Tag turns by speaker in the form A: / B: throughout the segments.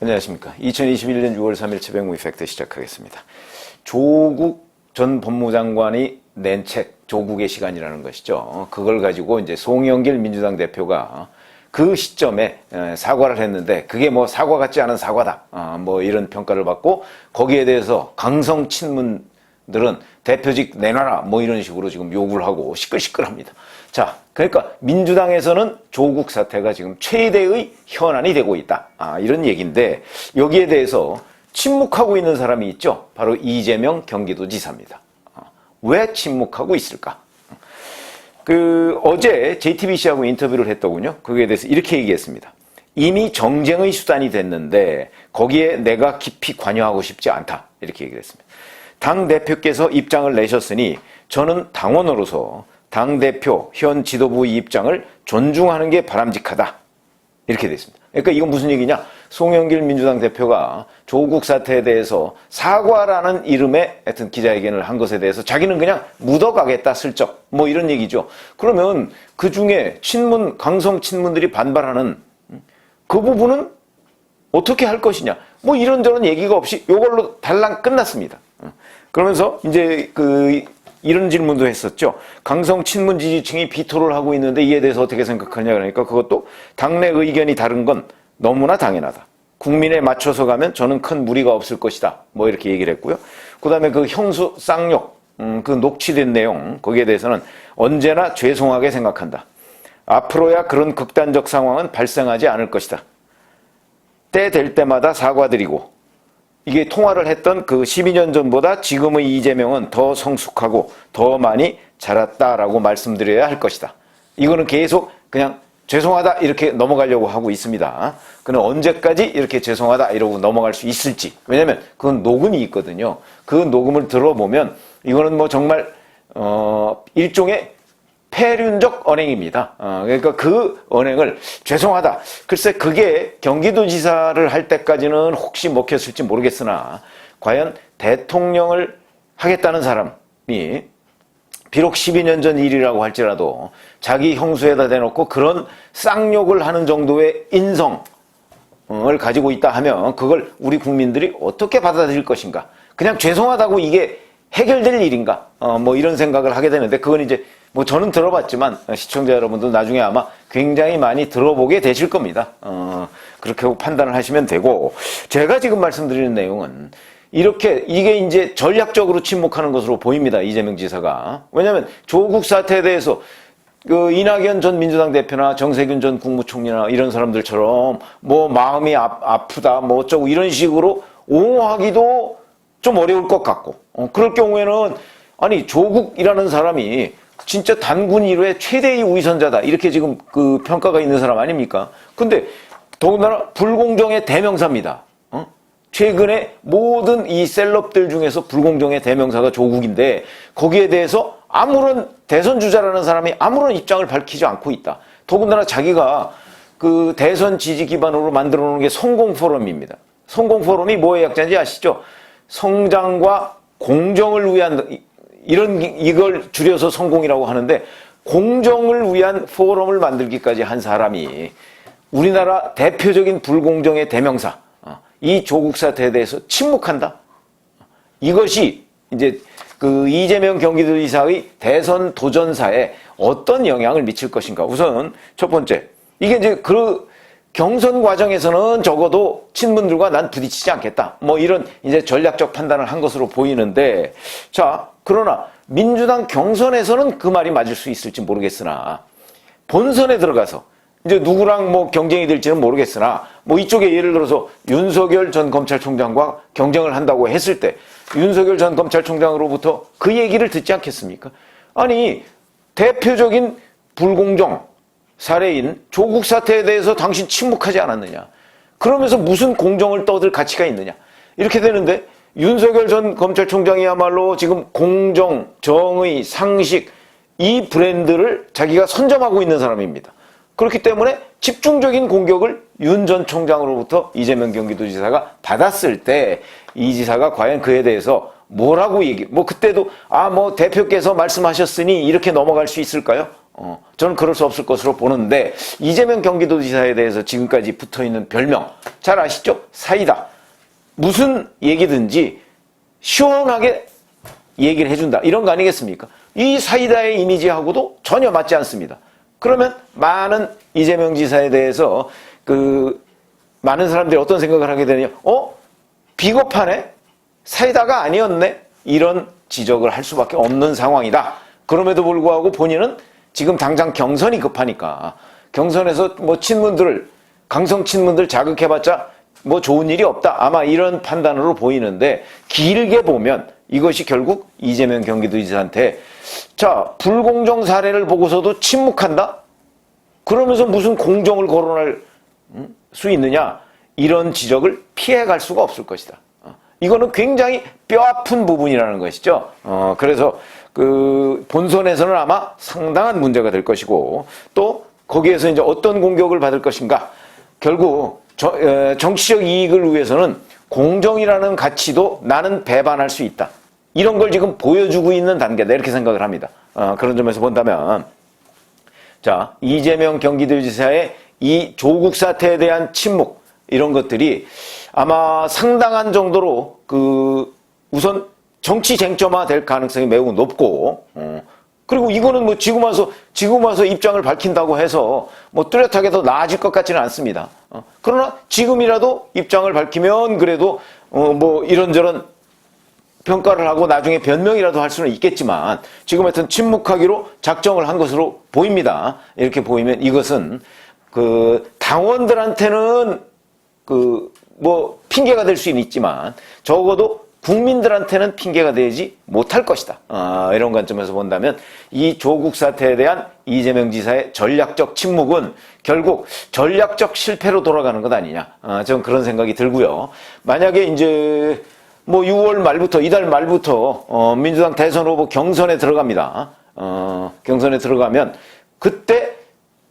A: 안녕하십니까. 2021년 6월 3일 최병무 이펙트 시작하겠습니다. 조국 전 법무장관이 낸 책, 조국의 시간이라는 것이죠. 그걸 가지고 이제 송영길 민주당 대표가 그 시점에 사과를 했는데 그게 뭐 사과 같지 않은 사과다. 뭐 이런 평가를 받고 거기에 대해서 강성 친문들은 대표직 내놔라. 뭐 이런 식으로 지금 요구를 하고 시끌시끌합니다. 자, 그러니까 민주당에서는 조국 사태가 지금 최대의 현안이 되고 있다. 이런 얘기인데 여기에 대해서 침묵하고 있는 사람이 있죠. 바로 이재명 경기도지사입니다. 왜 침묵하고 있을까? 어제 JTBC하고 인터뷰를 했더군요. 거기에 대해서 이렇게 얘기했습니다. 이미 정쟁의 수단이 됐는데 거기에 내가 깊이 관여하고 싶지 않다. 이렇게 얘기를 했습니다. 당대표께서 입장을 내셨으니 저는 당원으로서 당대표, 현 지도부의 입장을 존중하는 게 바람직하다. 이렇게 됐습니다. 그러니까 이건 무슨 얘기냐? 송영길 민주당 대표가 조국 사태에 대해서 사과라는 이름의 하여튼 기자회견을 한 것에 대해서 자기는 그냥 묻어가겠다 슬쩍 뭐 이런 얘기죠. 그러면 그 중에 친문, 강성 친문들이 반발하는 그 부분은 어떻게 할 것이냐? 뭐 이런저런 얘기가 없이 이걸로 달랑 끝났습니다. 그러면서 이제 이런 질문도 했었죠. 강성 친문 지지층이 비토를 하고 있는데 이에 대해서 어떻게 생각하냐 그러니까 그것도 당내 의견이 다른 건 너무나 당연하다. 국민에 맞춰서 가면 저는 큰 무리가 없을 것이다. 뭐 이렇게 얘기를 했고요. 그 다음에 그 형수 쌍욕, 그 녹취된 내용 거기에 대해서는 언제나 죄송하게 생각한다. 앞으로야 그런 극단적 상황은 발생하지 않을 것이다. 때 될 때마다 사과드리고 이게 통화를 했던 그 12년 전보다 지금의 이재명은 더 성숙하고 더 많이 자랐다라고 말씀드려야 할 것이다. 이거는 계속 그냥 죄송하다 이렇게 넘어가려고 하고 있습니다. 그는 언제까지 이렇게 죄송하다 이러고 넘어갈 수 있을지. 왜냐하면 그건 녹음이 있거든요. 그 녹음을 들어보면 이거는 뭐 정말 일종의 폐륜적 언행입니다. 그러니까 그 언행을 죄송하다. 글쎄 그게 경기도지사를 할 때까지는 혹시 먹혔을지 모르겠으나 과연 대통령을 하겠다는 사람이 비록 12년 전 일이라고 할지라도 자기 형수에다 대놓고 그런 쌍욕을 하는 정도의 인성을 가지고 있다 하면 그걸 우리 국민들이 어떻게 받아들일 것인가. 그냥 죄송하다고 이게 해결될 일인가. 뭐 이런 생각을 하게 되는데 그건 이제 뭐 저는 들어봤지만 시청자 여러분도 나중에 아마 굉장히 많이 들어보게 되실 겁니다. 그렇게 판단을 하시면 되고 제가 지금 말씀드리는 내용은 이렇게 이게 이제 전략적으로 침묵하는 것으로 보입니다. 이재명 지사가. 왜냐하면 조국 사태에 대해서 이낙연 전 민주당 대표나 정세균 전 국무총리나 이런 사람들처럼 뭐 마음이 아프다 뭐 어쩌고 이런 식으로 옹호하기도 좀 어려울 것 같고 그럴 경우에는 아니 조국이라는 사람이 진짜 단군 1회 최대의 위선자다 이렇게 지금 그 평가가 있는 사람 아닙니까? 근데 더군다나 불공정의 대명사입니다. 최근에 모든 이 셀럽들 중에서 불공정의 대명사가 조국인데 거기에 대해서 아무런 대선 주자라는 사람이 아무런 입장을 밝히지 않고 있다. 더군다나 자기가 그 대선 지지 기반으로 만들어 놓은 게 성공포럼입니다. 성공포럼이 뭐의 약자인지 아시죠? 성장과 공정을 위한 이걸 줄여서 성공이라고 하는데 공정을 위한 포럼을 만들기까지 한 사람이 우리나라 대표적인 불공정의 대명사 이 조국 사태에 대해서 침묵한다. 이것이 이제 그 이재명 경기도지사의 대선 도전사에 어떤 영향을 미칠 것인가. 우선 첫 번째 이게 이제 그 경선 과정에서는 적어도 친문들과 난 부딪히지 않겠다. 뭐 이런 이제 전략적 판단을 한 것으로 보이는데 자 그러나 민주당 경선에서는 그 말이 맞을 수 있을지 모르겠으나 본선에 들어가서 이제 누구랑 뭐 경쟁이 될지는 모르겠으나 뭐 이쪽에 예를 들어서 윤석열 전 검찰총장과 경쟁을 한다고 했을 때 윤석열 전 검찰총장으로부터 그 얘기를 듣지 않겠습니까? 아니 대표적인 불공정 사례인 조국 사태에 대해서 당신 침묵하지 않았느냐. 그러면서 무슨 공정을 떠들 가치가 있느냐. 이렇게 되는데 윤석열 전 검찰총장이야말로 지금 공정, 정의, 상식 이 브랜드를 자기가 선점하고 있는 사람입니다. 그렇기 때문에 집중적인 공격을 윤 전 총장으로부터 이재명 경기도지사가 받았을 때 이 지사가 과연 그에 대해서 뭐라고 뭐 그때도 뭐 대표께서 말씀하셨으니 이렇게 넘어갈 수 있을까요? 저는 그럴 수 없을 것으로 보는데 이재명 경기도지사에 대해서 지금까지 붙어있는 별명 잘 아시죠? 사이다. 무슨 얘기든지 시원하게 얘기를 해준다. 이런 거 아니겠습니까? 이 사이다의 이미지하고도 전혀 맞지 않습니다. 그러면 많은 이재명 지사에 대해서 많은 사람들이 어떤 생각을 하게 되느냐? 비겁하네? 사이다가 아니었네? 이런 지적을 할 수밖에 없는 상황이다. 그럼에도 불구하고 본인은 지금 당장 경선이 급하니까 경선에서 뭐 강성 친문들 자극해봤자 뭐 좋은 일이 없다. 아마 이런 판단으로 보이는데 길게 보면 이것이 결국 이재명 경기도지사한테 자, 불공정 사례를 보고서도 침묵한다? 그러면서 무슨 공정을 거론할 수 있느냐? 이런 지적을 피해갈 수가 없을 것이다. 이거는 굉장히 뼈아픈 부분이라는 것이죠. 그래서 본선에서는 아마 상당한 문제가 될 것이고 또 거기에서 이제 어떤 공격을 받을 것인가? 결국 정치적 이익을 위해서는 공정이라는 가치도 나는 배반할 수 있다. 이런 걸 지금 보여주고 있는 단계다. 이렇게 생각을 합니다. 그런 점에서 본다면 자, 이재명 경기도지사의 이 조국 사태에 대한 침묵 이런 것들이 아마 상당한 정도로 우선 정치 쟁점화 될 가능성이 매우 높고 그리고 이거는 뭐 지금 와서 입장을 밝힌다고 해서 뭐 뚜렷하게 더 나아질 것 같지는 않습니다. 그러나 지금이라도 입장을 밝히면 그래도 뭐 이런저런 평가를 하고 나중에 변명이라도 할 수는 있겠지만 지금 하여튼 침묵하기로 작정을 한 것으로 보입니다. 이렇게 보이면 이것은 당원들한테는 뭐 핑계가 될 수는 있지만 적어도 국민들한테는 핑계가 되지 못할 것이다. 이런 관점에서 본다면 이 조국 사태에 대한 이재명 지사의 전략적 침묵은 결국 전략적 실패로 돌아가는 것 아니냐. 저는 그런 생각이 들고요. 만약에 이제 뭐 6월 말부터 이달 말부터 민주당 대선 후보 경선에 들어갑니다. 경선에 들어가면 그때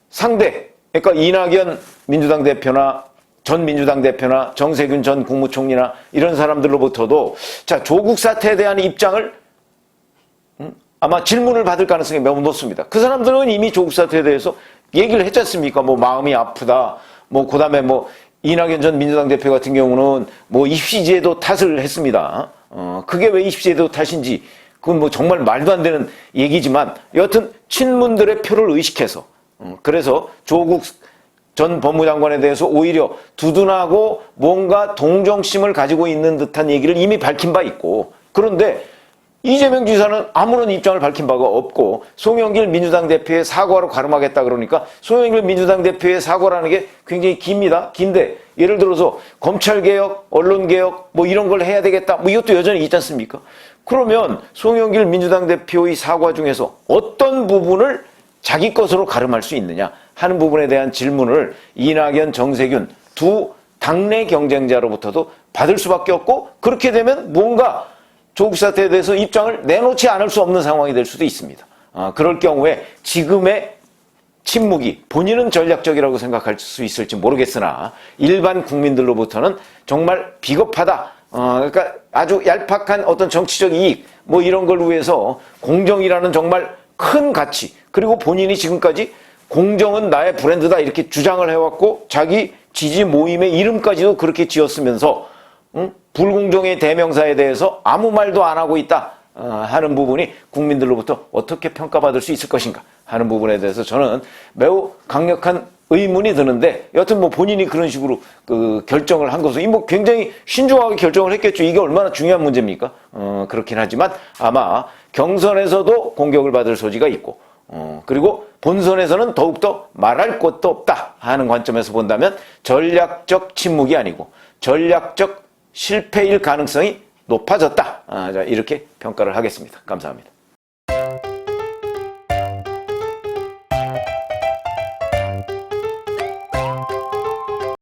A: 상대 그러니까 이낙연 민주당 대표나 전 민주당 대표나 정세균 전 국무총리나 이런 사람들로부터도 자 조국 사태에 대한 입장을 아마 질문을 받을 가능성이 매우 높습니다. 그 사람들은 이미 조국 사태에 대해서 얘기를 했지 않습니까? 뭐 마음이 아프다. 뭐 그다음에 뭐 이낙연 전 민주당 대표 같은 경우는 뭐 입시제도 탓을 했습니다. 그게 왜 입시제도 탓인지 그건 뭐 정말 말도 안 되는 얘기지만 여하튼 친문들의 표를 의식해서 그래서 조국 전 법무장관에 대해서 오히려 두둔하고 뭔가 동정심을 가지고 있는 듯한 얘기를 이미 밝힌 바 있고 그런데 이재명 지사는 아무런 입장을 밝힌 바가 없고 송영길 민주당 대표의 사과로 가름하겠다 그러니까 송영길 민주당 대표의 사과라는 게 굉장히 깁니다. 긴데 예를 들어서 검찰개혁, 언론개혁 뭐 이런 걸 해야 되겠다 뭐 이것도 여전히 있지 않습니까? 그러면 송영길 민주당 대표의 사과 중에서 어떤 부분을 자기 것으로 가름할 수 있느냐 하는 부분에 대한 질문을 이낙연, 정세균 두 당내 경쟁자로부터도 받을 수밖에 없고 그렇게 되면 뭔가 조국 사태에 대해서 입장을 내놓지 않을 수 없는 상황이 될 수도 있습니다. 그럴 경우에 지금의 침묵이 본인은 전략적이라고 생각할 수 있을지 모르겠으나 일반 국민들로부터는 정말 비겁하다. 그러니까 아주 얄팍한 어떤 정치적 이익 뭐 이런 걸 위해서 공정이라는 정말 큰 가치 그리고 본인이 지금까지 공정은 나의 브랜드다 이렇게 주장을 해왔고 자기 지지 모임의 이름까지도 그렇게 지었으면서 불공정의 대명사에 대해서 아무 말도 안 하고 있다 하는 부분이 국민들로부터 어떻게 평가받을 수 있을 것인가 하는 부분에 대해서 저는 매우 강력한 의문이 드는데 여튼 뭐 본인이 그런 식으로 결정을 한 것은 뭐 굉장히 신중하게 결정을 했겠죠. 이게 얼마나 중요한 문제입니까? 그렇긴 하지만 아마 경선에서도 공격을 받을 소지가 있고 그리고 본선에서는 더욱더 말할 것도 없다 하는 관점에서 본다면 전략적 침묵이 아니고 전략적 실패일 가능성이 높아졌다. 자, 이렇게 평가를 하겠습니다. 감사합니다.